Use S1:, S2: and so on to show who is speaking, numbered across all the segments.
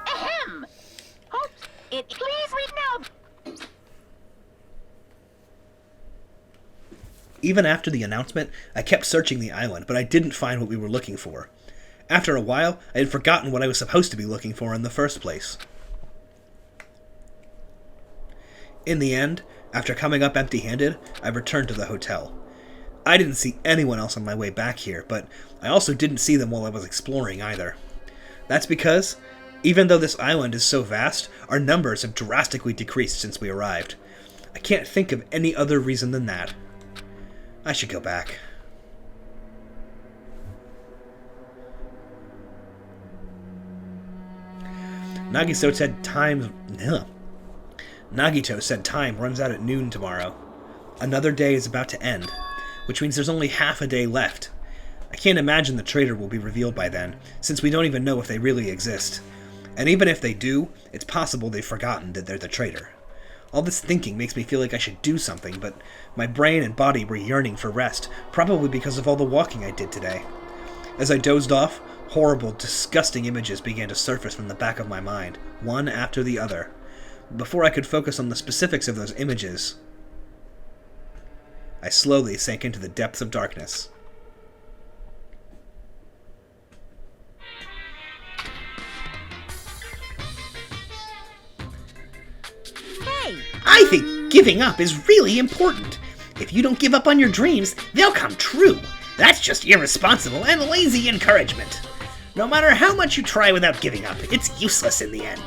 S1: Ahem! Oops, please read now.
S2: Even after the announcement, I kept searching the island, but I didn't find what we were looking for. After a while, I had forgotten what I was supposed to be looking for in the first place. In the end, after coming up empty-handed, I returned to the hotel. I didn't see anyone else on my way back here, but I also didn't see them while I was exploring either. That's because, even though this island is so vast, our numbers have drastically decreased since we arrived. I can't think of any other reason than that. I should go back. Nagito said time runs out at noon tomorrow. Another day is about to end, which means there's only half a day left. I can't imagine the traitor will be revealed by then, since we don't even know if they really exist. And even if they do, it's possible they've forgotten that they're the traitor. All this thinking makes me feel like I should do something, but my brain and body were yearning for rest, probably because of all the walking I did today. As I dozed off, horrible, disgusting images began to surface from the back of my mind, one after the other. Before I could focus on the specifics of those images, I slowly sank into the depths of darkness.
S3: I think giving up is really important. If you don't give up on your dreams, they'll come true. That's just irresponsible and lazy encouragement. No matter how much you try without giving up, it's useless in the end.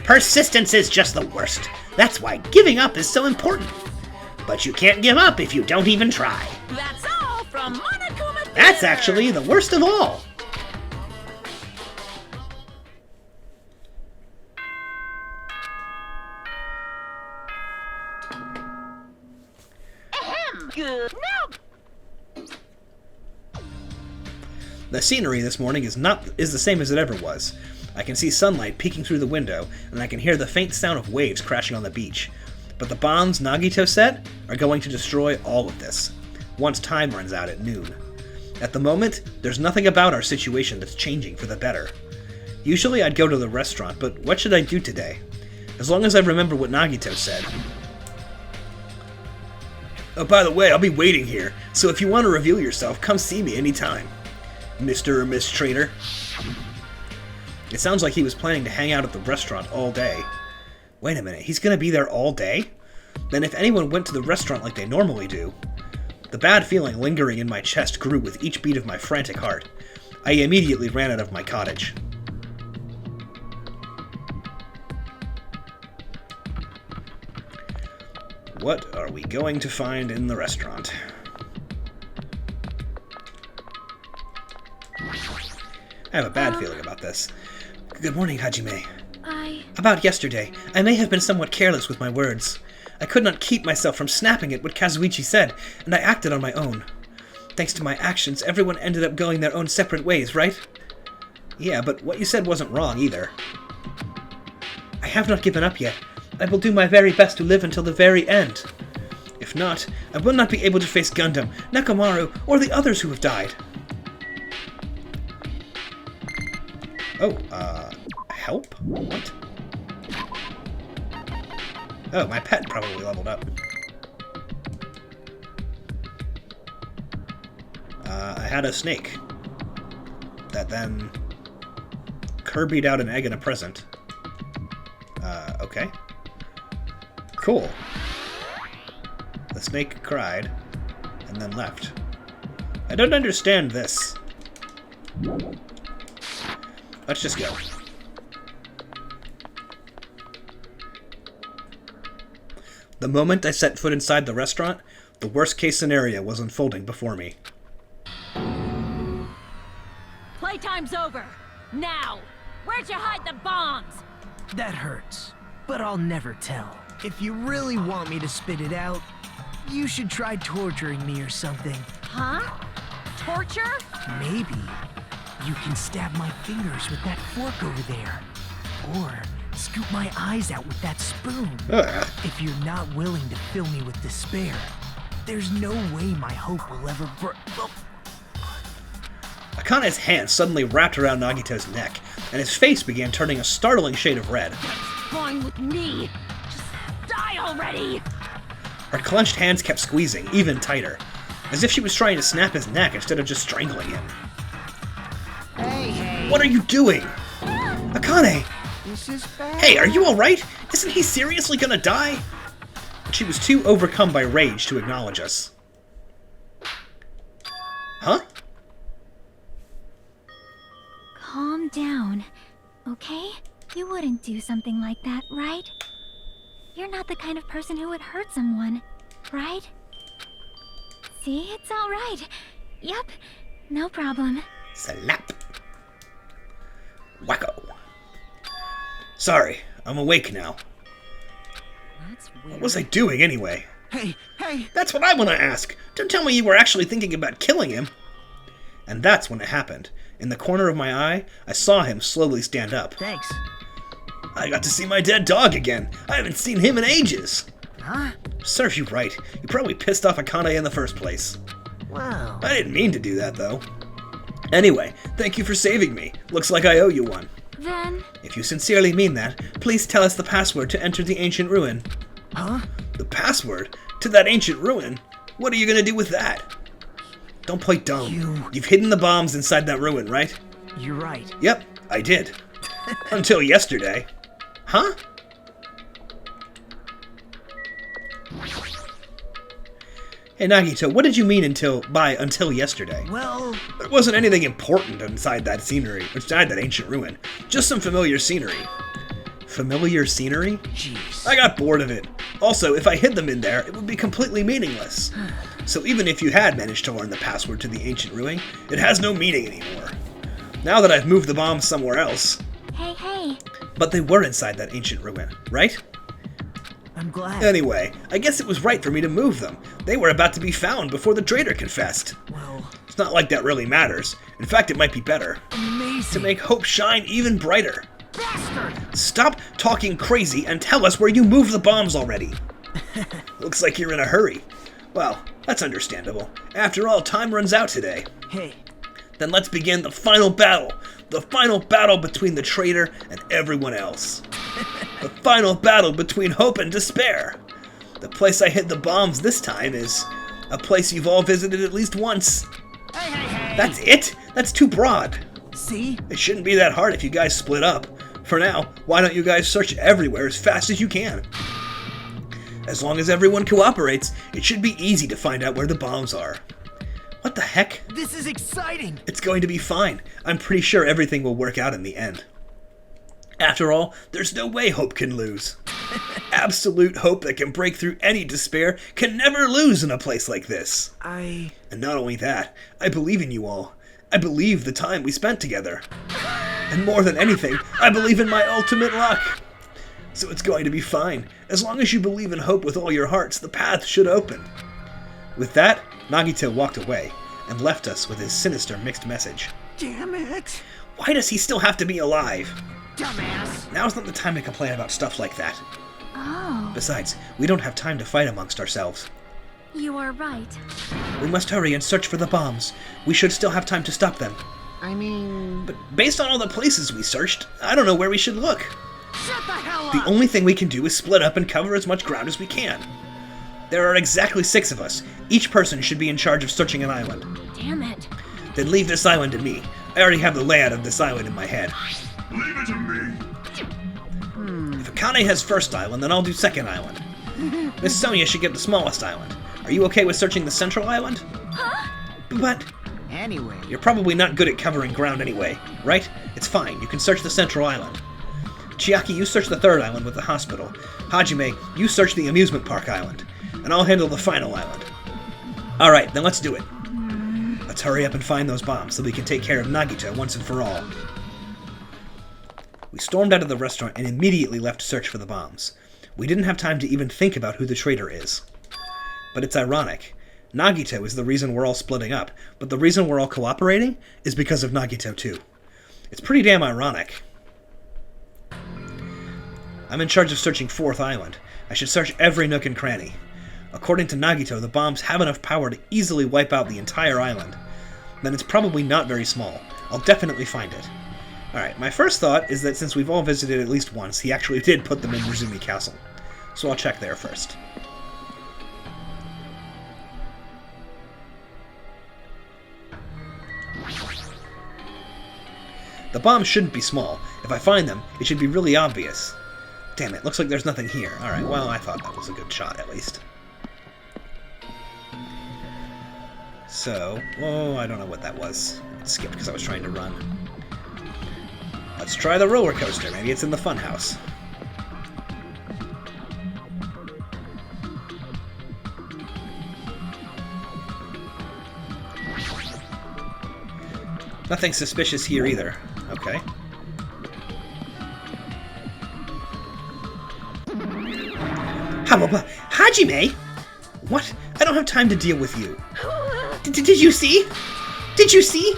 S3: Persistence is just the worst. That's why giving up is so important. But you can't give up if you don't even try.
S1: That's all from Monokuma Theater.
S3: That's actually the worst of all.
S1: Good now.
S2: The scenery this morning is the same as it ever was. I can see sunlight peeking through the window, and I can hear the faint sound of waves crashing on the beach. But the bombs Nagito said are going to destroy all of this, once time runs out at noon. At the moment, there's nothing about our situation that's changing for the better. Usually I'd go to the restaurant, but what should I do today? As long as I remember what Nagito said. Oh, by the way, I'll be waiting here, so if you want to reveal yourself, come see me anytime. Mr. or Miss Traitor. It sounds like he was planning to hang out at the restaurant all day. Wait a minute, he's gonna be there all day? Then if anyone went to the restaurant like they normally do... The bad feeling lingering in my chest grew with each beat of my frantic heart. I immediately ran out of my cottage. What are we going to find in the restaurant? I have a bad feeling about this. Good morning, Hajime. About yesterday, I may have been somewhat careless with my words. I could not keep myself from snapping at what Kazuichi said, and I acted on my own. Thanks to my actions, everyone ended up going their own separate ways, right? Yeah, but what you said wasn't wrong either. I have not given up yet. I will do my very best to live until the very end. If not, I will not be able to face Gundam, Nekomaru, or the others who have died. Oh, help? What? Oh, my pet probably leveled up. I had a snake that then Kirby'd out an egg and a present. Okay. Cool. The snake cried and then left. I don't understand this. Let's just go. The moment I set foot inside the restaurant, the worst-case scenario was unfolding before me.
S1: Playtime's over. Now, where'd you hide the bombs?
S4: That hurts, but I'll never tell. If you really want me to spit it out, you should try torturing me or something.
S1: Huh? Torture?
S4: Maybe. You can stab my fingers with that fork over there. Or scoop my eyes out with that spoon. If you're not willing to fill me with despair, there's no way my hope will ever
S2: Akane's hand suddenly wrapped around Nagito's neck, and his face began turning a startling shade of red.
S1: Fine with me. Just die already.
S2: Her clenched hands kept squeezing, even tighter, as if she was trying to snap his neck instead of just strangling him.
S4: Hey.
S2: What are you doing? Akane!
S4: This is bad.
S2: Hey, are you alright? Isn't he seriously gonna die? But she was too overcome by rage to acknowledge us. Huh?
S5: Calm down, okay? You wouldn't do something like that, right? You're not the kind of person who would hurt someone, right? See, it's all right. Yep, no problem.
S2: Slap. Wacko. Sorry, I'm awake now.
S1: That's weird.
S2: What was I doing anyway?
S4: Hey.
S2: That's what I want to ask. Don't tell me you were actually thinking about killing him. And that's when it happened. In the corner of my eye, I saw him slowly stand up.
S4: Thanks.
S2: I got to see my dead dog again. I haven't seen him in ages.
S4: Huh?
S2: Serves you right. You probably pissed off Akane in the first place.
S4: Wow.
S2: I didn't mean to do that, though. Anyway, thank you for saving me. Looks like I owe you one.
S5: Then,
S2: If you sincerely mean that, please tell us the password to enter the ancient ruin.
S4: Huh?
S2: The password? To that ancient ruin? What are you gonna do with that? Don't play dumb. You've hidden the bombs inside that ruin, right?
S4: You're right.
S2: Yep, I did. Until yesterday. Huh? Hey Nagito, what did you mean by until yesterday?
S4: Well,
S2: There wasn't anything important inside that scenery, inside that ancient ruin. Just some familiar scenery. Familiar scenery?
S4: jeez.
S2: I got bored of it. Also, if I hid them in there, it would be completely meaningless. So even if you had managed to learn the password to the ancient ruin, it has no meaning anymore. Now that I've moved the bombs somewhere else.
S5: hey.
S2: But they were inside that ancient ruin, right?
S4: I'm glad.
S2: Anyway, I guess it was right for me to move them. They were about to be found before the traitor confessed.
S4: Well,
S2: It's not like that really matters. In fact, it might be better.
S4: amazing.
S2: To make hope shine even brighter.
S4: Bastard!
S2: Stop talking crazy and tell us where you moved the bombs already. Looks like you're in a hurry. Well, that's understandable. After all, time runs out today.
S4: Hey,
S2: Then let's begin the final battle. The final battle between the traitor and everyone else. The final battle between hope and despair. The place I hid the bombs this time is a place you've all visited at least once.
S4: hey.
S2: That's it? That's too broad.
S4: See?
S2: It shouldn't be that hard if you guys split up. For now, why don't you guys search everywhere as fast as you can? As long as everyone cooperates, it should be easy to find out where the bombs are. What the heck?
S4: This is exciting.
S2: It's going to be fine. I'm pretty sure everything will work out in the end. After all, there's no way hope can lose. Absolute hope that can break through any despair can never lose in a place like this. And not only that, I believe in you all. I believe the time we spent together. And more than anything, I believe in my ultimate luck. So it's going to be fine. As long as you believe in hope with all your hearts, the path should open. With that, Nagito walked away and left us with his sinister mixed message.
S4: Damn it.
S2: Why does he still have to be alive?
S4: Dumbass.
S2: Now's not the time to complain about stuff like that.
S5: Oh,
S2: Besides, we don't have time to fight amongst ourselves.
S5: you are right.
S2: We must hurry and search for the bombs. We should still have time to stop them.
S4: I mean...
S2: But based on all the places we searched, I don't know where we should look.
S4: Shut the hell up!
S2: The only thing we can do is split up and cover as much ground as we can. There are exactly 6 of us. Each person should be in charge of searching an island.
S5: Damn it.
S2: Then leave this island to me. I already have the layout of this island in my head.
S3: Leave it to me.
S2: If Akane has first island, then I'll do second island. Miss Sonia should get the smallest island. Are you okay with searching the central island? But
S4: Anyway,
S2: you're probably not good at covering ground anyway, right? It's fine. You can search the central island. Chiaki, you search the third island with the hospital. Hajime, you search the amusement park island. And I'll handle the final island. Alright, then let's do it. Let's hurry up and find those bombs so we can take care of Nagito once and for all. We stormed out of the restaurant and immediately left to search for the bombs. We didn't have time to even think about who the traitor is. But it's ironic. Nagito is the reason we're all splitting up, but the reason we're all cooperating is because of Nagito too. It's pretty damn ironic. I'm in charge of searching 4th Island. I should search every nook and cranny. According to Nagito, the bombs have enough power to easily wipe out the entire island. then it's probably not very small. I'll definitely find it. Alright, my first thought is that since we've all visited at least once, he actually did put them in Razumi Castle. So I'll check there first. The bombs shouldn't be small. If I find them, it should be really obvious. Damn it, looks like there's nothing here. Alright, well, I thought that was a good shot, at least. So, oh, I don't know what that was. It skipped because I was trying to run. Let's try the roller coaster. Maybe it's in the funhouse. Nothing suspicious here either. Okay.
S3: Hajime!
S2: What? I don't have time to deal with you.
S3: Did you see? Did you see?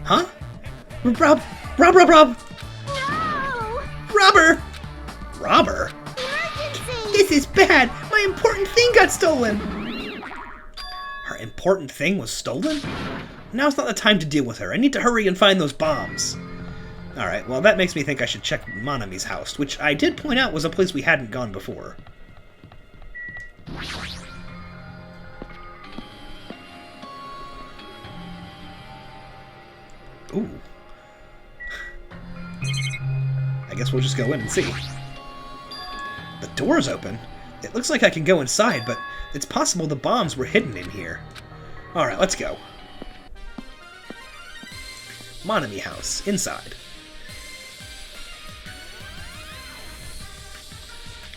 S2: Huh?
S3: Rob!
S5: No!
S3: Robber!
S2: Robber?
S5: Emergency!
S3: This is bad! My important thing got stolen!
S2: Her important thing was stolen? Now's not the time to deal with her. I need to hurry and find those bombs. Alright, well that makes me think I should check Manami's house, which I did point out was a place we hadn't gone before. Ooh. I guess we'll just go in and see. The door's open. It looks like I can go inside, but it's possible the bombs were hidden in here. Alright, let's go. Manami house, inside.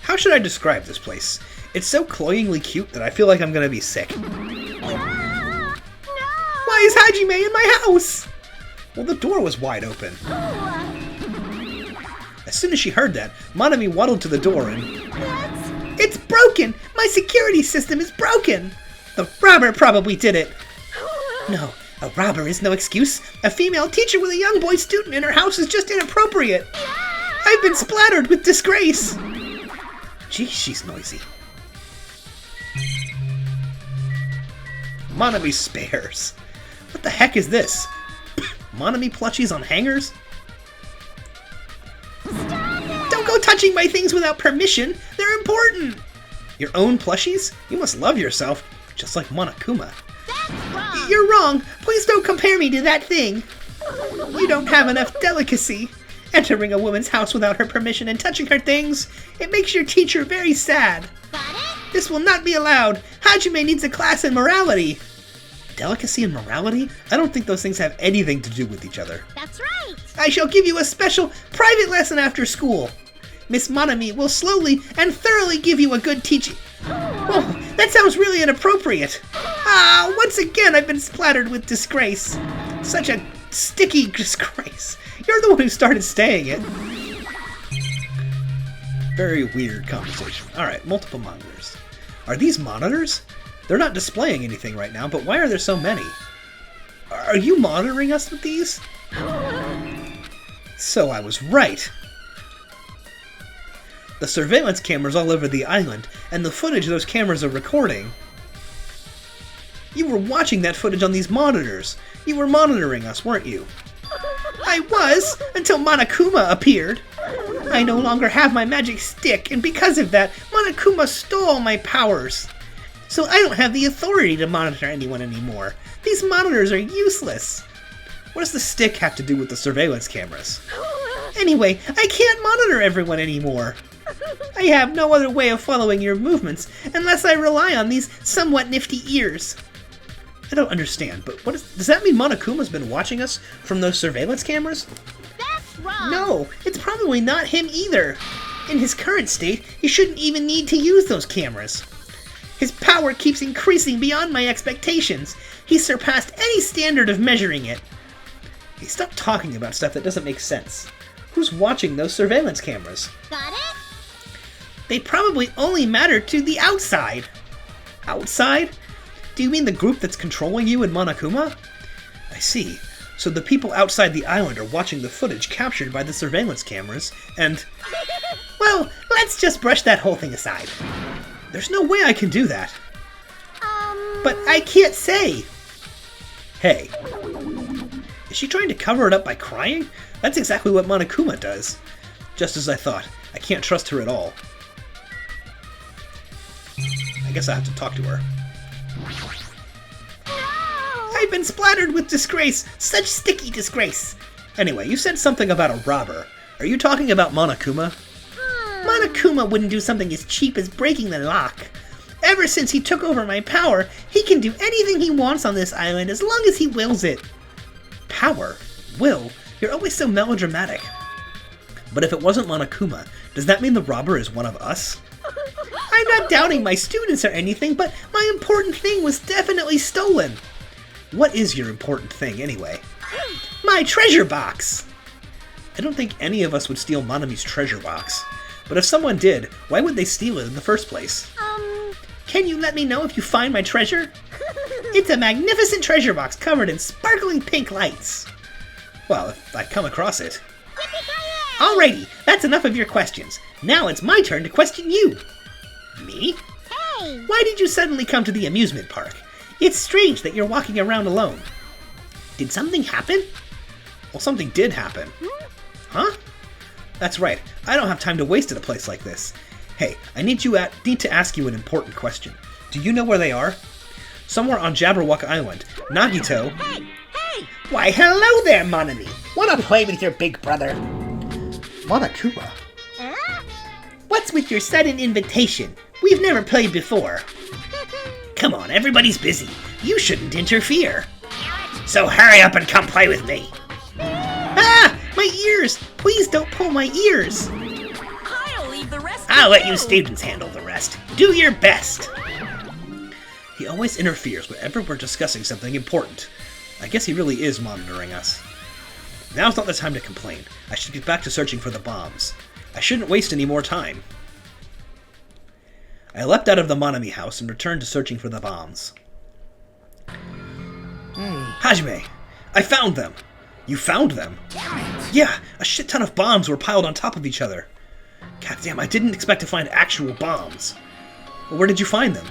S2: How should I describe this place? It's so cloyingly cute that I feel like I'm gonna be sick.
S5: Ah,
S3: Why is Hajime in my house?
S2: Well, the door was wide open. As soon as she heard that, Manami waddled to the door and...
S3: It's broken! My security system is broken! The robber probably did it! No, a robber is no excuse. A female teacher with a young boy student in her house is just inappropriate. I've been splattered with disgrace.
S2: Gee, she's noisy. Manami spares. What the heck is this? Manami plushies on hangers?
S3: Don't go touching my things without permission. They're important.
S2: Your own plushies? You must love yourself, just like Monokuma.
S5: that's wrong!
S3: You're wrong. Please don't compare me to that thing. You don't have enough delicacy. Entering a woman's house without her permission and touching her things, it makes your teacher very sad.
S5: Got it?
S3: This will not be allowed. Hajime needs a class in morality.
S2: Delicacy and morality? I don't think those things have anything to do with each other.
S5: That's right!
S3: I shall give you a special private lesson after school. Miss Manami will slowly and thoroughly give you a good teaching. Oh, that sounds really inappropriate. Once again I've been splattered with disgrace. Such a sticky disgrace. You're the one who started staying it.
S2: Very weird conversation. Alright, multiple monitors. Are these monitors? They're not displaying anything right now, but why are there so many? Are you monitoring us with these? So I was right. The surveillance cameras all over the island, and the footage those cameras are recording. You were watching that footage on these monitors. You were monitoring us, weren't you?
S3: I was, until Monokuma appeared. I no longer have my magic stick, and because of that, Monokuma stole my powers. So I don't have the authority to monitor anyone anymore. These monitors are useless.
S2: What does the stick have to do with the surveillance cameras?
S3: Anyway, I can't monitor everyone anymore. I have no other way of following your movements unless I rely on these somewhat nifty ears.
S2: I don't understand, but does that mean Monokuma's been watching us from those surveillance cameras?
S5: That's wrong!
S3: No, it's probably not him either. In his current state, he shouldn't even need to use those cameras. His power keeps increasing beyond my expectations. He's surpassed any standard of measuring it.
S2: Hey, stop talking about stuff that doesn't make sense. Who's watching those surveillance cameras?
S5: Got it?
S3: They probably only matter to the outside.
S2: Outside? Do you mean the group that's controlling you and Monokuma? I see. So the people outside the island are watching the footage captured by the surveillance cameras, and...
S3: Well, let's just brush that whole thing aside.
S2: There's no way I can do that.
S3: But I can't say.
S2: Hey, Is she trying to cover it up by crying? That's exactly what Monokuma does. Just as I thought. I can't trust her at all. I guess I have to talk to her. I've been splattered with disgrace! Such sticky disgrace! Anyway, you said something about a robber. Are you talking about Monokuma? Monokuma wouldn't do something as cheap as breaking the lock. Ever since he took over my power, he can do anything he wants on this island as long as he wills it. Power? Will? You're always so melodramatic. But if it wasn't Monokuma, does that mean the robber is one of us? I'm not doubting my students or anything, but my important thing was definitely stolen. What is your important thing, anyway? My treasure box! I don't think any of us would steal Monami's treasure box. But if someone did, why would they steal it in the first place? Can you let me know if you find my treasure? It's a magnificent treasure box covered in sparkling pink lights. Well, if I come across it. Alrighty, that's enough of your questions. Now it's my turn to question you. Me?
S5: Hey!
S2: Why did you suddenly come to the amusement park? It's strange that you're walking around alone. Did something happen? Well, something did happen. Huh? That's right. I don't have time to waste at a place like this. Hey, I need to ask you an important question. Do you know where they are? Somewhere on Jabberwock Island. Nagito.
S1: Hey! Hey!
S3: Why, hello there, Monami. Wanna play with your big brother?
S2: Monokuma.
S3: What's with your sudden invitation? We've never played before. Come on, everybody's busy. You shouldn't interfere. So hurry up and come play with me. Ah! My ears! Please don't pull my ears!
S1: I'll leave the rest
S3: I'll
S1: to
S3: let you students handle the rest. Do your best.
S2: He always interferes whenever we're discussing something important. I guess he really is monitoring us. Now's not the time to complain. I should get back to searching for the bombs. I shouldn't waste any more time. I leapt out of the Monami house and returned to searching for the bombs.
S4: Hey.
S2: Hajime! I found them! You found them? Yeah, a shit ton of bombs were piled on top of each other. Goddamn, I didn't expect to find actual bombs. Well, where did you find them?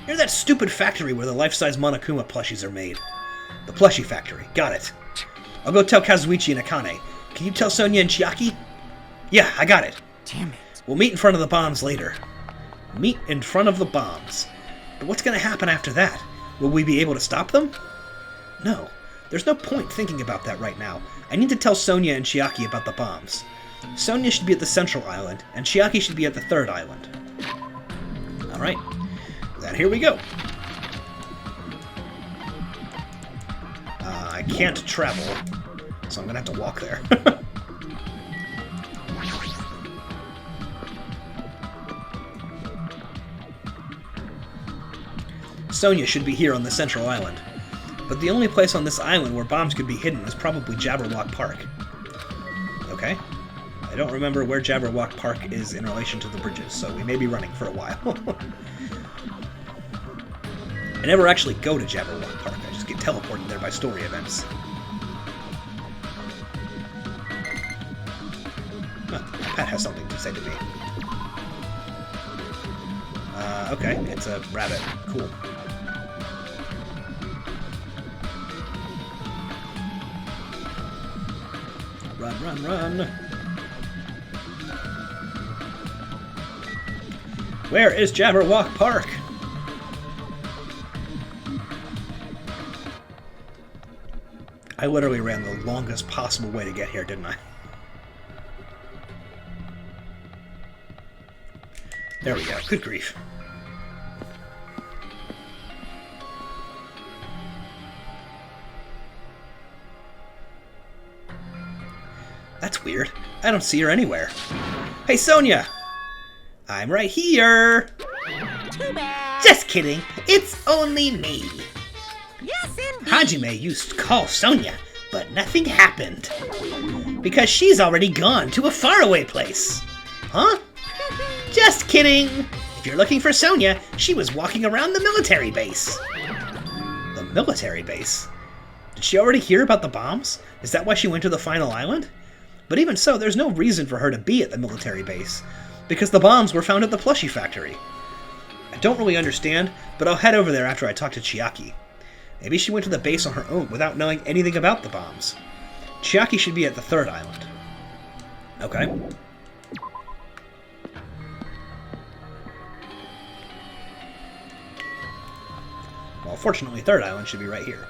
S2: Near that stupid factory where the life-size Monokuma plushies are made. The plushie factory. Got it. I'll go tell Kazuichi and Akane. Can you tell Sonia and Chiaki? Yeah, I got it.
S4: Damn it.
S2: We'll meet in front of the bombs later. Meet in front of the bombs. But what's going to happen after that? Will we be able to stop them? No. There's no point thinking about that right now. I need to tell Sonia and Chiaki about the bombs. Sonia should be at the central island, and Chiaki should be at the third island. Alright. Then here we go. I can't travel, so I'm going to have to walk there. Sonia should be here on the central island. But the only place on this island where bombs could be hidden is probably Jabberwock Park. Okay. I don't remember where Jabberwock Park is in relation to the bridges, so we may be running for a while. I never actually go to Jabberwock Park, I just get teleported there by story events. Huh, my pet has something to say to me. Okay, it's a rabbit. Cool. Run, run, run! Where is Jabberwock Park? I literally ran the longest possible way to get here, didn't I? There we go. Good grief. That's weird. I don't see her anywhere. Hey, Sonia! I'm right here!
S1: Too bad.
S3: Just kidding. It's only me.
S1: Yes, indeed.
S3: Hajime used to call Sonia, but nothing happened. Because she's already gone to a faraway place. Huh? Just kidding. If you're looking for Sonia, she was walking around the military base. The military base? Did she already hear about the bombs? Is that why she went to the final island? But even so, there's no reason for her to be at the military base, because the bombs were found at the plushie factory. I don't really understand, but I'll head over there after I talk to Chiaki.
S2: Maybe she went to the base on her own without knowing anything about the bombs. Chiaki should be at the third island. Okay. Well, fortunately, third island should be right here.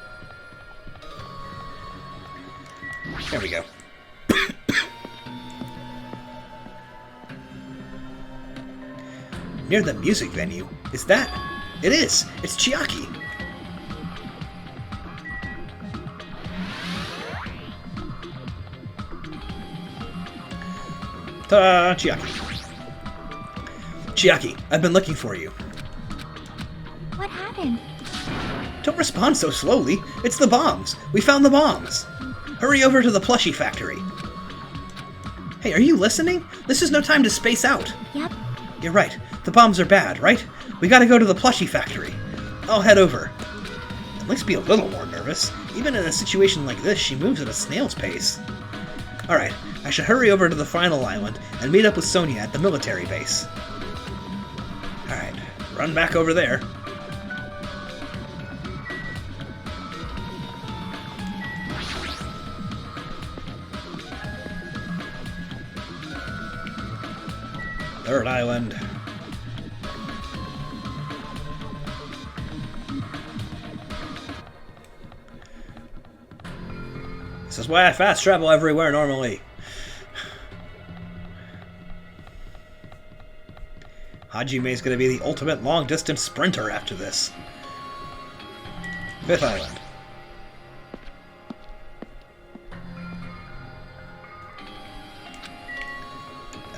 S2: There we go. Near the music venue. Is that? It is! It's Chiaki! Ta-da! Chiaki. Chiaki, I've been looking for you.
S5: What happened?
S2: Don't respond so slowly. It's the bombs. We found the bombs. Hurry over to the plushie factory. Hey, are you listening? This is no time to space out.
S5: Yep.
S2: You're right. The bombs are bad, right? We gotta go to the plushie factory. I'll head over. At least be a little more nervous. Even in a situation like this, she moves at a snail's pace. Alright, I should hurry over to the final island and meet up with Sonia at the military base. Alright, run back over there. Third island. This is why I fast travel everywhere normally. Hajime's gonna be the ultimate long-distance sprinter after this. Fifth island.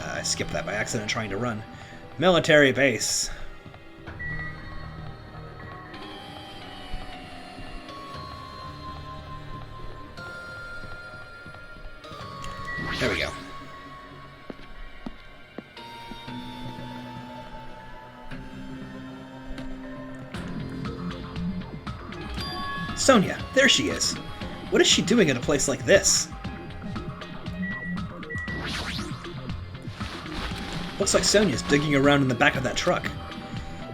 S2: I skipped that by accident trying to run. Military base. There we go. Sonia, there she is. What is she doing at a place like this? Looks like Sonia's digging around in the back of that truck.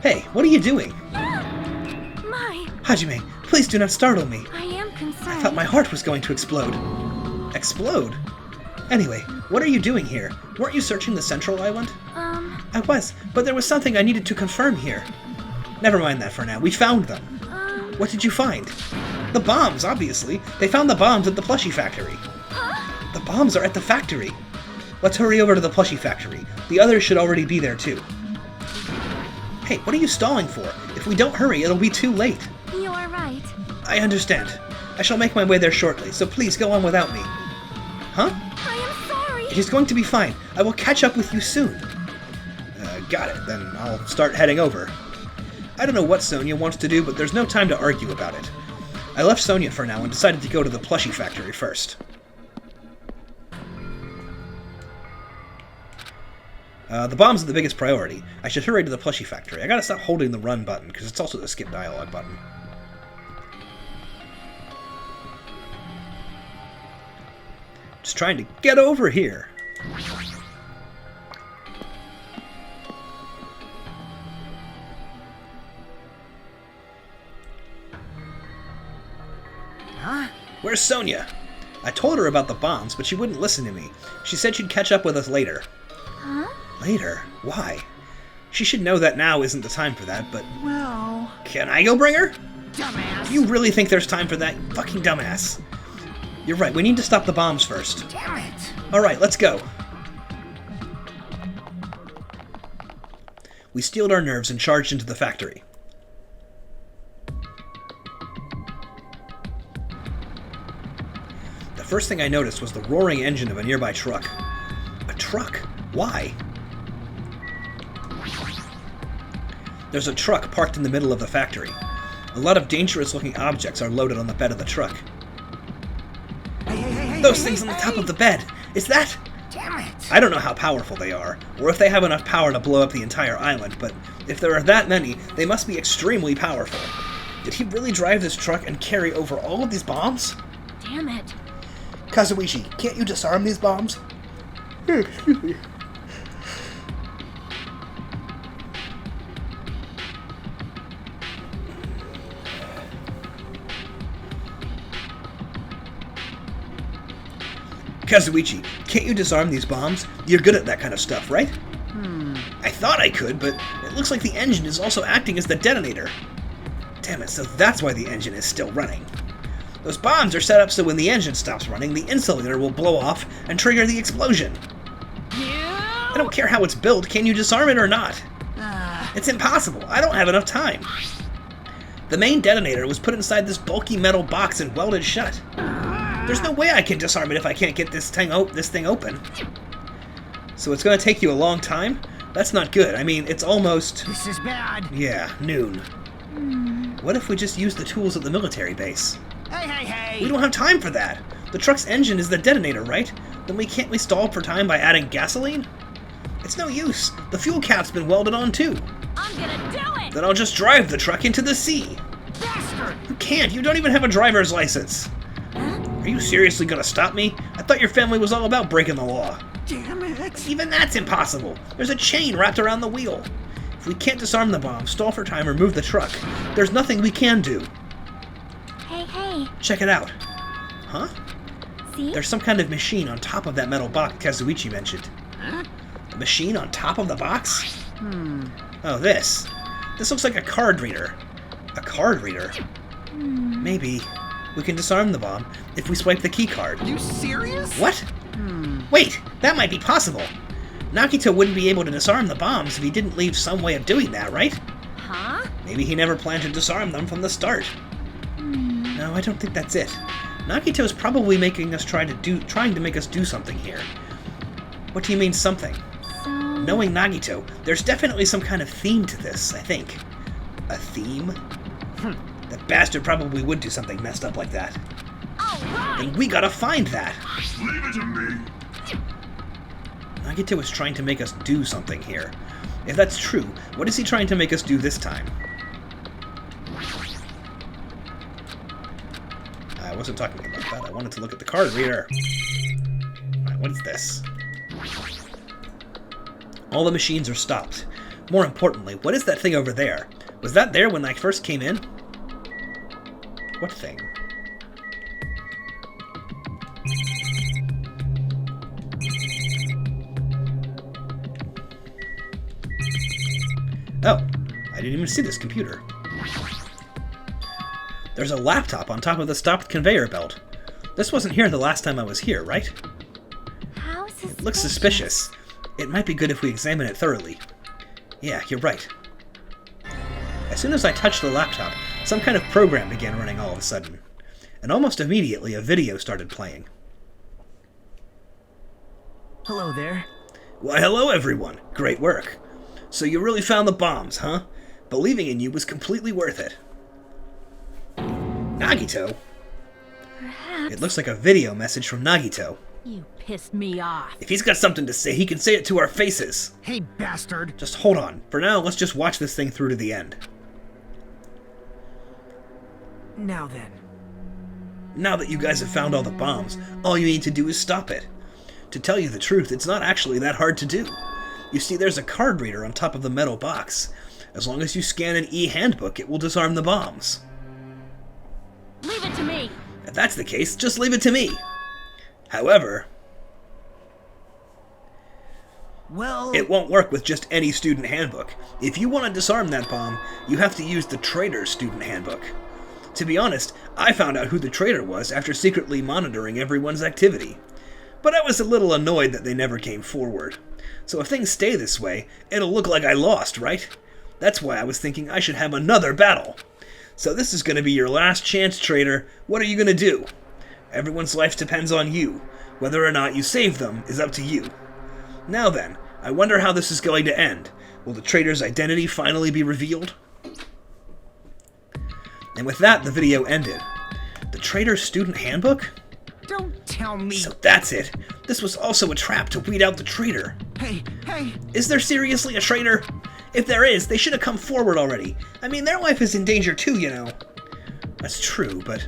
S2: Hey, what are you doing?
S5: My,
S2: Hajime, please do not startle me.
S5: I am concerned.
S2: I thought my heart was going to explode. Explode? Anyway, what are you doing here? Weren't you searching the central island? I was, but there was something I needed to confirm here. Never mind that for now. We found them. What did you find? The bombs, obviously. They found the bombs at the plushie factory.
S5: Huh?
S2: The bombs are at the factory. Let's hurry over to the plushie factory. The others should already be there too. Hey, what are you stalling for? If we don't hurry, it'll be too late.
S5: You are right.
S2: I understand. I shall make my way there shortly, so please go on without me. Huh?
S5: I am sorry.
S2: It is going to be fine. I will catch up with you soon. Got it. Then I'll start heading over. I don't know what Sonia wants to do, but there's no time to argue about it. I left Sonia for now and decided to go to the plushie factory first. The bombs are the biggest priority. I should hurry to the plushie factory. I gotta stop holding the run button, because it's also the skip dialogue button. Just trying to get over here.
S4: Huh?
S2: Where's Sonia? I told her about the bombs, but she wouldn't listen to me. She said she'd catch up with us later.
S5: Huh?
S2: Later? Why? She should know that now isn't the time for that, but...
S4: Well...
S2: Can I go bring her?
S4: Dumbass!
S2: You really think there's time for that, you fucking dumbass? You're right, we need to stop the bombs first.
S4: Damn it!
S2: Alright, let's go. We steeled our nerves and charged into the factory. The first thing I noticed was the roaring engine of a nearby truck. A truck? Why? There's a truck parked in the middle of the factory. A lot of dangerous-looking objects are loaded on the bed of the truck.
S4: Hey,
S2: Those things on the top of the bed! Is that...
S4: Damn it!
S2: I don't know how powerful they are, or if they have enough power to blow up the entire island, but if there are that many, they must be extremely powerful. Did he really drive this truck and carry over all of these bombs?
S1: Damn it.
S2: Kazuichi, can't you disarm these bombs? Excuse me. Kazuichi, can't you disarm these bombs? You're good at that kind of stuff, right? I thought I could, but it looks like the engine is also acting as the detonator. Damn it, so that's why the engine is still running. Those bombs are set up so when the engine stops running, the insulator will blow off and trigger the explosion. I don't care how it's built, can you disarm it or not? It's impossible, I don't have enough time. The main detonator was put inside this bulky metal box and welded shut. There's no way I can disarm it if I can't get this thing open. So it's gonna take you a long time? That's not good. I mean, it's almost...
S4: This is bad.
S2: Yeah, noon. What if we just use the tools at the military base?
S4: Hey!
S2: We don't have time for that. The truck's engine is the detonator, right? Then can't we stall for time by adding gasoline? It's no use. The fuel cap's been welded on too.
S1: I'm gonna do it!
S2: Then I'll just drive the truck into the sea.
S4: Bastard!
S2: You can't. You don't even have a driver's license. Are you seriously gonna stop me? I thought your family was all about breaking the law.
S4: Damn it!
S2: Even that's impossible. There's a chain wrapped around the wheel. If we can't disarm the bomb, stall for time, or move the truck, there's nothing we can do.
S5: Hey.
S2: Check it out. Huh?
S5: See?
S2: There's some kind of machine on top of that metal box Kazuichi mentioned. A machine on top of the box? Oh, this. This looks like a card reader. A card reader? Maybe we can disarm the bomb if we swipe the key card.
S4: You serious?
S2: What? Wait, that might be possible. Nagito wouldn't be able to disarm the bombs if he didn't leave some way of doing that, right?
S1: Huh?
S2: Maybe he never planned to disarm them from the start. No, I don't think that's it. Nagito's probably trying to make us do something here. What do you mean, something?
S5: So...
S2: Knowing Nagito, there's definitely some kind of theme to this, I think. A theme? That bastard probably would do something messed up like that.
S1: Alright!
S2: And we gotta find that!
S3: Leave it to me.
S2: Nagito is trying to make us do something here. If that's true, what is he trying to make us do this time? I wasn't talking about that. I wanted to look at the card reader. Alright, what is this? All the machines are stopped. More importantly, what is that thing over there? Was that there when I first came in? What thing? Oh, I didn't even see this computer. There's a laptop on top of the stopped conveyor belt. This wasn't here the last time I was here, right?
S5: How suspicious.
S2: It looks suspicious. It might be good if we examine it thoroughly. Yeah, you're right. As soon as I touched the laptop, some kind of program began running all of a sudden. And almost immediately, a video started playing.
S4: Hello there.
S2: Why, hello everyone. Great work. So you really found the bombs, huh? Believing in you was completely worth it. Nagito?
S5: Perhaps.
S2: It looks like a video message from Nagito.
S1: You pissed me off.
S2: If he's got something to say, he can say it to our faces.
S4: Hey, bastard.
S2: Just hold on. For now, let's just watch this thing through to the end.
S4: Now then.
S2: Now that you guys have found all the bombs, all you need to do is stop it. To tell you the truth, it's not actually that hard to do. You see, there's a card reader on top of the metal box. As long as you scan an e-handbook, it will disarm the bombs.
S1: Leave it to me.
S2: If that's the case, just leave it to me. However,
S4: Well...
S2: it won't work with just any student handbook. If you want to disarm that bomb, you have to use the traitor's student handbook. To be honest, I found out who the traitor was after secretly monitoring everyone's activity. But I was a little annoyed that they never came forward. So if things stay this way, it'll look like I lost, right? That's why I was thinking I should have another battle. So this is going to be your last chance, traitor. What are you going to do? Everyone's life depends on you. Whether or not you save them is up to you. Now then, I wonder how this is going to end. Will the traitor's identity finally be revealed? And with that, the video ended. The traitor's student handbook?
S4: Don't tell me...
S2: So that's it. This was also a trap to weed out the traitor.
S4: Hey!
S2: Is there seriously a traitor? If there is, they should have come forward already. I mean, their life is in danger too, you know. That's true, but...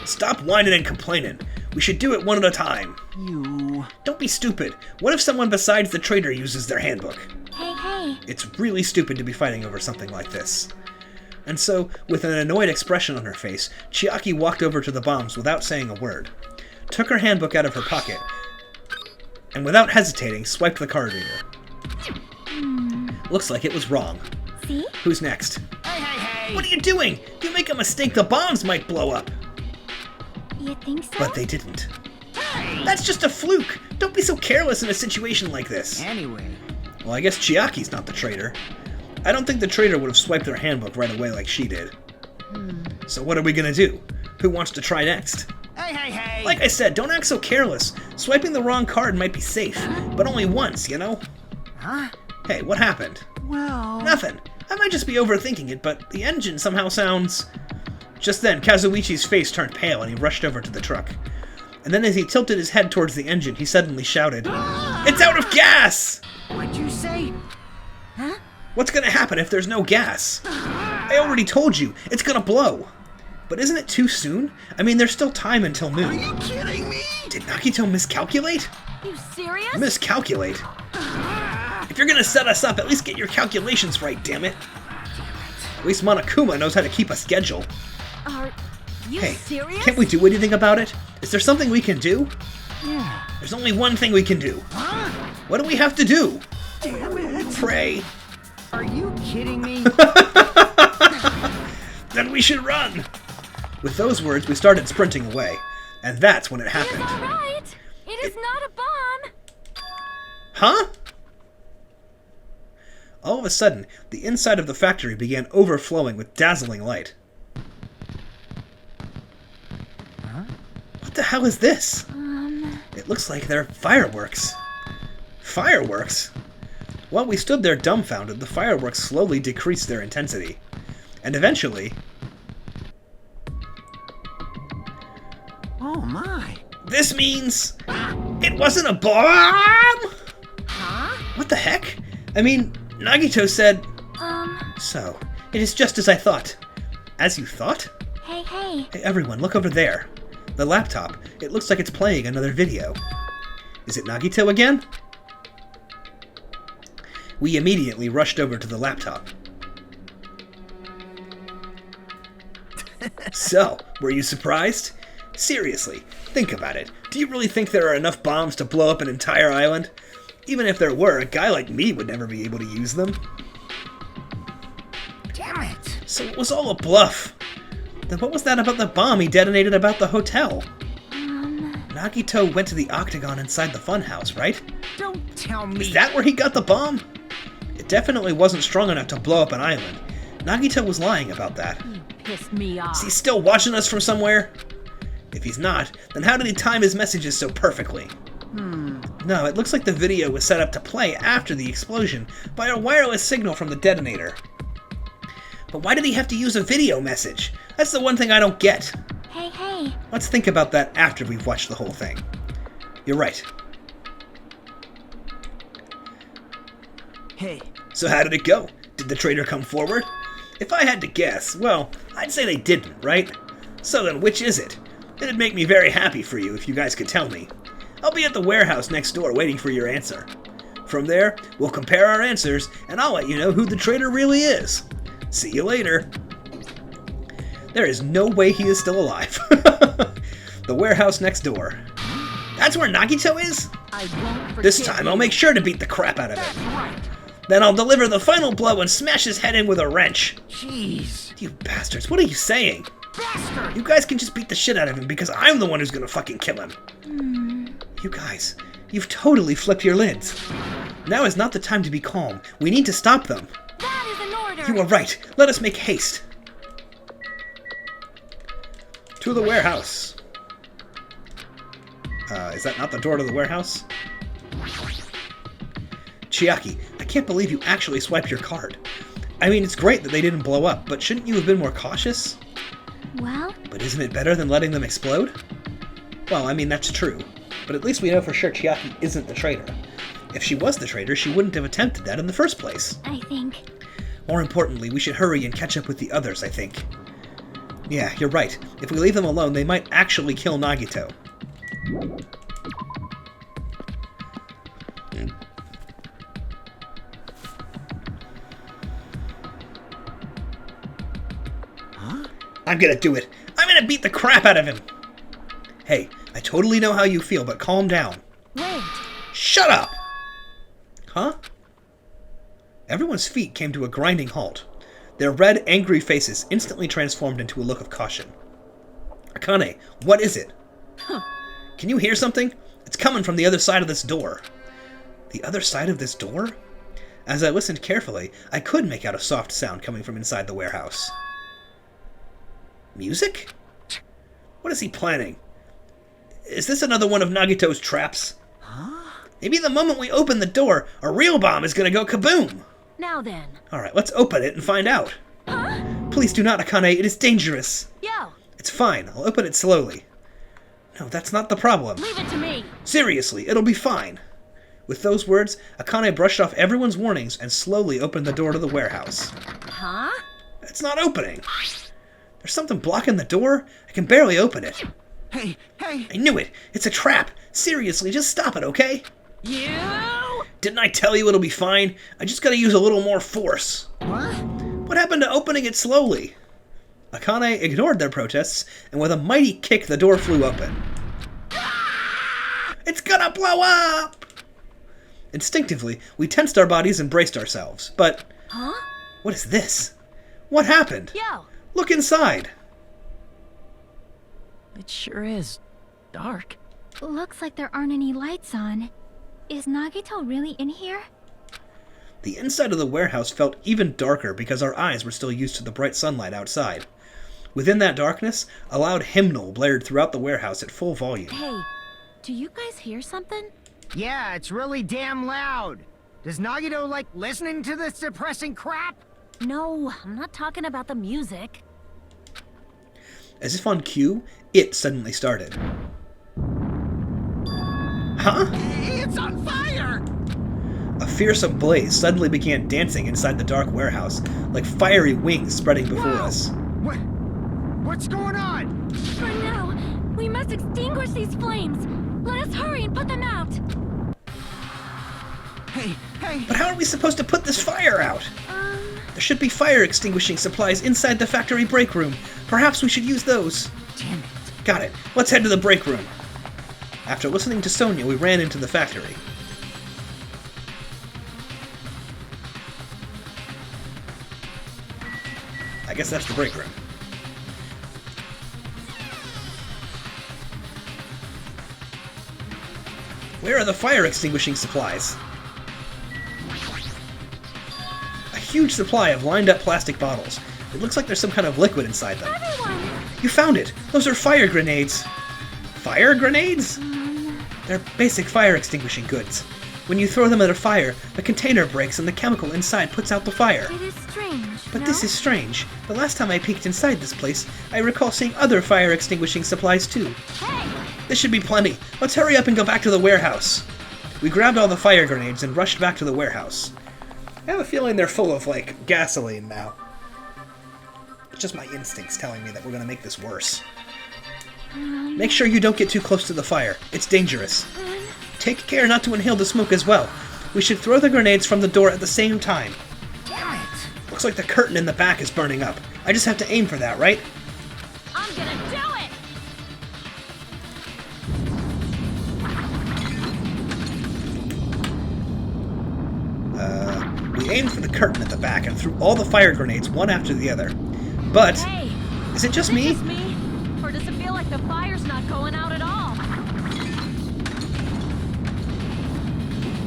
S2: Stop whining and complaining. We should do it one at a time.
S4: You...
S2: Don't be stupid. What if someone besides the traitor uses their handbook?
S5: Hey.
S2: It's really stupid to be fighting over something like this. And so, with an annoyed expression on her face, Chiaki walked over to the bombs without saying a word, took her handbook out of her pocket, and without hesitating, swiped the card reader. Looks like it was wrong.
S5: See?
S2: Who's next?
S4: Hey!
S2: What are you doing? If you make a mistake, the bombs might blow up.
S5: You think so?
S2: But they didn't. That's just a fluke. Don't be so careless in a situation like this.
S4: Anyway.
S2: Well, I guess Chiaki's not the traitor. I don't think the traitor would have swiped their handbook right away like she did. So what are we gonna do? Who wants to try next?
S4: Hey!
S2: Like I said, don't act so careless. Swiping the wrong card might be safe, but only once, you know?
S4: Huh?
S2: Hey, what happened?
S4: Well...
S2: Nothing. I might just be overthinking it, but the engine somehow sounds... Just then, Kazuichi's face turned pale and he rushed over to the truck. And then as he tilted his head towards the engine, he suddenly shouted, "It's out of gas!"
S4: What'd you say?
S5: Huh?
S2: What's gonna happen if there's no gas? I already told you, it's gonna blow. But isn't it too soon? I mean, there's still time until noon.
S4: Are you kidding me?
S2: Did Nagito miscalculate?
S1: You serious?
S2: Miscalculate? If you're gonna set us up, at least get your calculations right, damn it. At least Monokuma knows how to keep a schedule.
S1: Are you
S2: Hey,
S1: serious?
S2: can't we do anything about it? Is there something we can do?
S4: Yeah.
S2: There's only one thing we can do.
S4: Huh?
S2: What do we have to do?
S4: Damn it.
S2: Pray.
S4: Are you kidding me?
S2: Then we should run. With those words, we started sprinting away. And that's when it
S1: It is
S2: happened.
S1: all right. It is not a bomb.
S2: Huh? All of a sudden, the inside of the factory began overflowing with dazzling light. What the hell is this? It looks like they're fireworks. Fireworks? While we stood there dumbfounded, the fireworks slowly decreased their intensity. And eventually...
S4: Oh my.
S2: This means... It wasn't a bomb!
S1: Huh?
S2: What the heck? I mean, Nagito said...
S5: Um,
S2: So, it is just as I thought. As you thought?
S5: hey.
S2: Hey, everyone, look over there. The laptop. It looks like it's playing another video. Is it Nagito again? We immediately rushed over to the laptop. So, were you surprised? Seriously, think about it. Do you really think there are enough bombs to blow up an entire island? Even if there were, a guy like me would never be able to use them.
S4: Damn it.
S2: So it was all a bluff. Then what was that about the bomb he detonated about the hotel? Nagito went to the octagon inside the funhouse, right?
S4: Don't tell me.
S2: Is that where he got the bomb? It definitely wasn't strong enough to blow up an island. Nagito was lying about that.
S1: You pissed me off.
S2: Is he still watching us from somewhere? If he's not, then how did he time his messages so perfectly? No, it looks like the video was set up to play after the explosion by a wireless signal from the detonator. But why did he have to use a video message? That's the one thing I don't get.
S5: Hey.
S2: Let's think about that after we've watched the whole thing. You're right.
S4: Hey.
S2: So how did it go? Did the traitor come forward? If I had to guess, well, I'd say they didn't, right? So then which is it? It'd make me very happy for you if you guys could tell me. I'll be at the warehouse next door waiting for your answer. From there, we'll compare our answers, and I'll let you know who the traitor really is. See you later. There is no way he is still alive. The warehouse next door. That's where Nagito is?
S1: I won't forget
S2: This time I'll make sure to beat the crap out of him. Then I'll deliver the final blow and smash his head in with a wrench.
S4: Jeez.
S2: You bastards, what are you saying?
S4: Bastard.
S2: You guys can just beat the shit out of him because I'm the one who's gonna fucking kill him. You guys, you've totally flipped your lids. Now is not the time to be calm. We need to stop them.
S1: That is an order.
S2: You are right. Let us make haste. To the warehouse. Is that not the door to the warehouse? Chiaki, I can't believe you actually swiped your card. I mean, it's great that they didn't blow up, but shouldn't you have been more cautious?
S5: Well,
S2: But isn't it better than letting them explode? Well, I mean, that's true. But at least we know for sure Chiaki isn't the traitor. If she was the traitor, she wouldn't have attempted that in the first place.
S5: I think...
S2: More importantly, we should hurry and catch up with the others, I think. Yeah, you're right. If we leave them alone, they might actually kill Nagito.
S4: Huh?
S2: I'm gonna do it. I'm gonna beat the crap out of him. Hey, I totally know how you feel, but calm down.
S1: Wait.
S2: Shut up! Huh? Everyone's feet came to a grinding halt. Their red, angry faces instantly transformed into a look of caution. Akane, what is it? Can you hear something? It's coming from the other side of this door. The other side of this door? As I listened carefully, I could make out a soft sound coming from inside the warehouse. Music? What is he planning? Is this another one of Nagito's traps?
S4: Huh?
S2: Maybe the moment we open the door, a real bomb is gonna go kaboom!
S1: Now then.
S2: Alright, let's open it and find out.
S1: Huh?
S2: Please do not, Akane, it is dangerous.
S1: Yo,
S2: It's fine, I'll open it slowly. No, that's not the problem.
S1: leave it to me.
S2: Seriously, it'll be fine. With those words, Akane brushed off everyone's warnings and slowly opened the door to the warehouse.
S1: Huh?
S2: It's not opening. There's something blocking the door. I can barely open it.
S4: Hey!
S2: I knew it. It's a trap. Seriously, just stop it, okay?
S1: You?
S2: Didn't I tell you it'll be fine? I just gotta use a little more force.
S4: What?
S2: What happened to opening it slowly? Akane ignored their protests, and with a mighty kick, the door flew open. It's gonna blow up! Instinctively, we tensed our bodies and braced ourselves. But,
S1: Huh?
S2: what is this? What happened?
S1: Yo,
S2: Look inside.
S4: It sure is dark.
S5: Looks like there aren't any lights on. Is Nagito really in here?
S2: The inside of the warehouse felt even darker because our eyes were still used to the bright sunlight outside. Within that darkness, a loud hymnal blared throughout the warehouse at full volume.
S1: hey, do you guys hear something?
S6: Yeah, it's really damn loud. Does Nagito like listening to this depressing crap?
S1: No, I'm not talking about the music.
S2: As if on cue, it suddenly started. Huh?
S6: It's on fire!
S2: A fearsome blaze suddenly began dancing inside the dark warehouse, like fiery wings spreading before us.
S6: What's going on?
S5: For now, we must extinguish these flames. Let us hurry and put them out.
S6: Hey!
S2: But how are we supposed to put this fire out? There should be fire extinguishing supplies inside the factory break room. Perhaps we should use those.
S4: Damn it.
S2: Got it. Let's head to the break room. After listening to Sonia, we ran into the factory. I guess that's the break room. Where are the fire extinguishing supplies? A huge supply of lined up plastic bottles. It looks like there's some kind of liquid inside them. You found it! Those are fire grenades! Fire grenades? They're basic fire extinguishing goods. When you throw them at a fire, the container breaks and the chemical inside puts out the fire.
S5: It is strange.
S2: But
S5: no?
S2: this is strange. The last time I peeked inside this place, I recall seeing other fire extinguishing supplies too.
S1: Hey,
S2: This should be plenty. Let's hurry up and go back to the warehouse. We grabbed all the fire grenades and rushed back to the warehouse. I have a feeling they're full of, like, gasoline now. It's just my instincts telling me that we're gonna make this worse. Make sure you don't get too close to the fire. It's dangerous. Take care not to inhale the smoke as well. We should throw the grenades from the door at the same time.
S6: Damn it!
S2: Looks like the curtain in the back is burning up. I just have to aim for that, right?
S1: I'm gonna do it!
S2: We aimed for the curtain at the back and threw all the fire grenades one after the other. But,
S1: Hey,
S2: is it just
S1: is it
S2: me?
S1: just me? Or does it feel like the fire's not going out at all?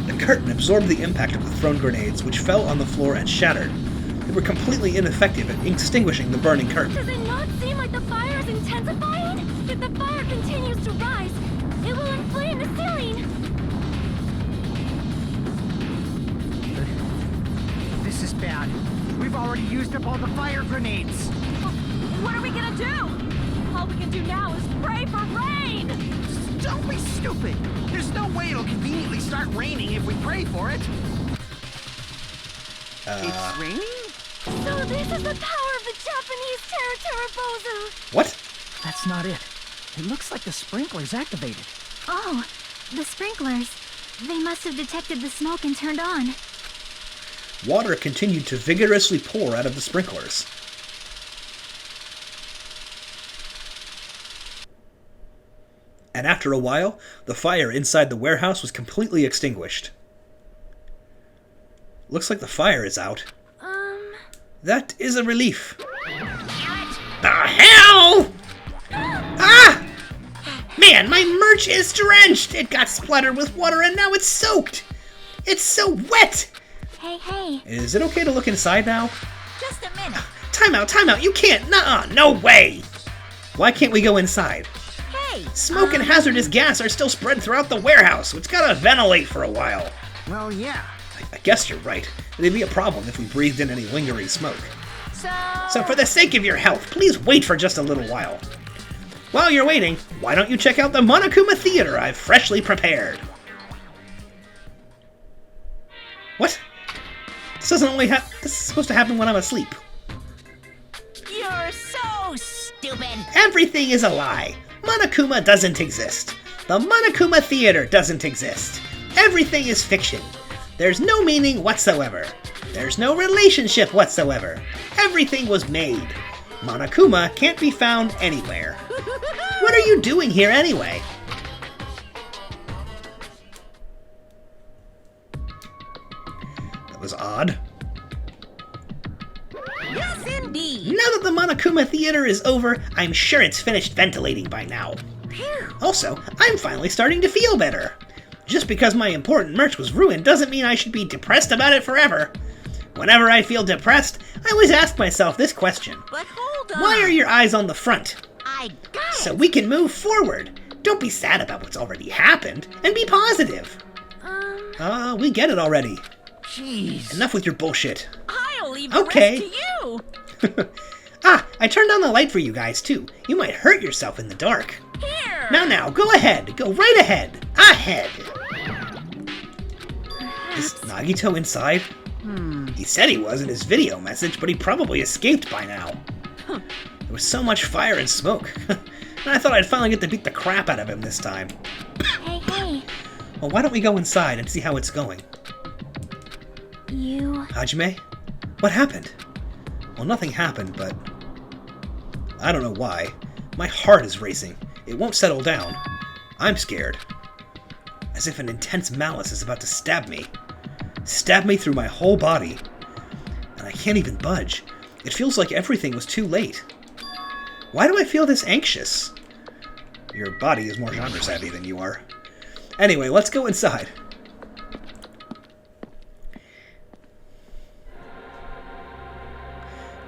S2: The curtain absorbed the impact of the thrown grenades, which fell on the floor and shattered. They were completely ineffective at extinguishing the burning curtain.
S5: Does it not seem like the fire is intensifying? If the fire continues to rise, it will inflame the ceiling.
S6: This is bad. We've already used up all the fire grenades.
S1: What are we gonna do? All we can do now is pray for rain!
S6: Don't be stupid! There's no way it'll conveniently start raining if we pray for it. It's raining?
S5: So this is the power of the Japanese Terra
S2: What?
S4: That's not it. It looks like the sprinkler's activated.
S5: Oh, the sprinklers. They must have detected the smoke and turned on.
S2: Water continued to vigorously pour out of the sprinklers. And after a while, the fire inside the warehouse was completely extinguished. Looks like the fire is out. That is a relief.
S3: The hell? Ah! Man, my merch is drenched! It got splattered with water and now it's soaked! It's so wet!
S5: Hey.
S2: Is it okay to look inside now?
S1: Just a minute.
S3: Time out, you can't! Nuh-uh, no way!
S2: Why can't we go inside?
S1: Hey!
S3: Smoke and hazardous gas are still spread throughout the warehouse. It's gotta ventilate for a while.
S6: Well, yeah.
S2: I guess you're right. It'd be a problem if we breathed in any lingering smoke.
S3: So for the sake of your health, please wait for just a little while. While you're waiting, why don't you check out the Monokuma Theater I've freshly prepared? What? This doesn't only this is supposed to happen when I'm asleep.
S1: You're so stupid.
S3: Everything is a lie. Monokuma doesn't exist. The Monokuma Theater doesn't exist. Everything is fiction. There's no meaning whatsoever. There's no relationship whatsoever. Everything was made. Monokuma can't be found anywhere. What are you doing here anyway?
S2: That was odd.
S1: Yes, indeed.
S3: Now that the Monokuma Theater is over, I'm sure it's finished ventilating by now. Also, I'm finally starting to feel better. Just because my important merch was ruined doesn't mean I should be depressed about it forever. Whenever I feel depressed, I always ask myself this question.
S1: But hold on.
S3: Why are your eyes on the front?
S1: I got it.
S3: So we can move forward. Don't be sad about what's already happened, and be positive.
S2: We get it already.
S6: Jeez.
S2: Enough with your bullshit.
S1: I'll leave the
S3: Okay.
S1: rest to you.
S3: I turned on the light for you guys, too. You might hurt yourself in the dark.
S1: Here.
S3: Now, go ahead. Go right ahead. Ahead.
S2: Is Nagito inside?
S3: He said he was in his video message, but he probably escaped by now.
S2: There was so much fire and smoke. And I thought I'd finally get to beat the crap out of him this time.
S5: Hey.
S2: Well, why don't we go inside and see how it's going?
S5: You...
S2: Hajime? What happened? Well, nothing happened, but... I don't know why. My heart is racing. It won't settle down. I'm scared. As if an intense malice is about to stab me. Stab me through my whole body. And I can't even budge. It feels like everything was too late. Why do I feel this anxious? Your body is more genre savvy than you are. Anyway, let's go inside.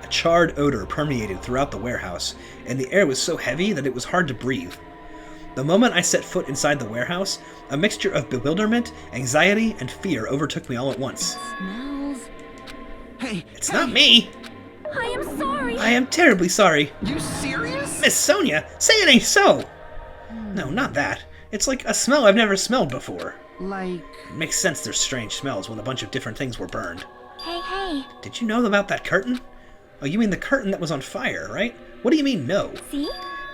S2: A charred odor permeated throughout the warehouse, and the air was so heavy that it was hard to breathe. The moment I set foot inside the warehouse, a mixture of bewilderment, anxiety, and fear overtook me all at once.
S1: Smells.
S6: Hey,
S2: It's not me!
S1: I am sorry.
S2: I am terribly sorry.
S6: you serious?
S3: Miss Sonia, say it ain't so.
S2: No, not that. It's like a smell I've never smelled before.
S6: Like...
S2: It makes sense there's strange smells when a bunch of different things were burned.
S5: Hey.
S2: Did you know about that curtain? Oh, you mean the curtain that was on fire, right? What do you mean, no?
S5: See?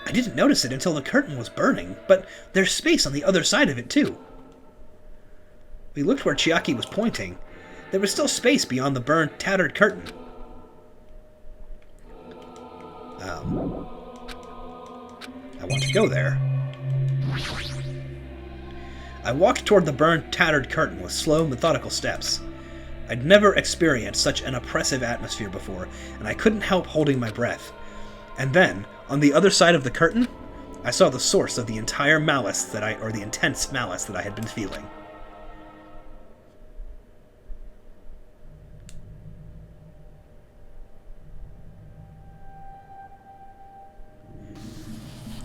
S2: I didn't notice it until the curtain was burning, but there's space on the other side of it, too. We looked where Chiaki was pointing. There was still space beyond the burned, tattered curtain. I want to go there. I walked toward the burned, tattered curtain with slow, methodical steps. I'd never experienced such an oppressive atmosphere before, and I couldn't help holding my breath. And then, on the other side of the curtain, I saw the source of the entire malice the intense malice that I had been feeling.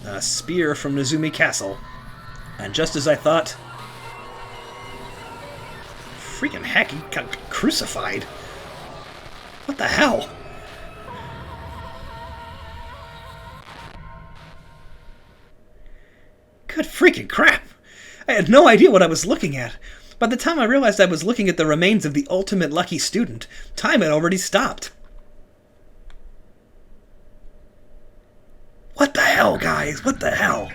S2: A spear from Nezumi Castle. And just as I thought... Freaking heck, he got crucified. What the hell? Good freaking crap! I had no idea what I was looking at. By the time I realized I was looking at the remains of the ultimate lucky student, time had already stopped. What the hell, guys? What the hell?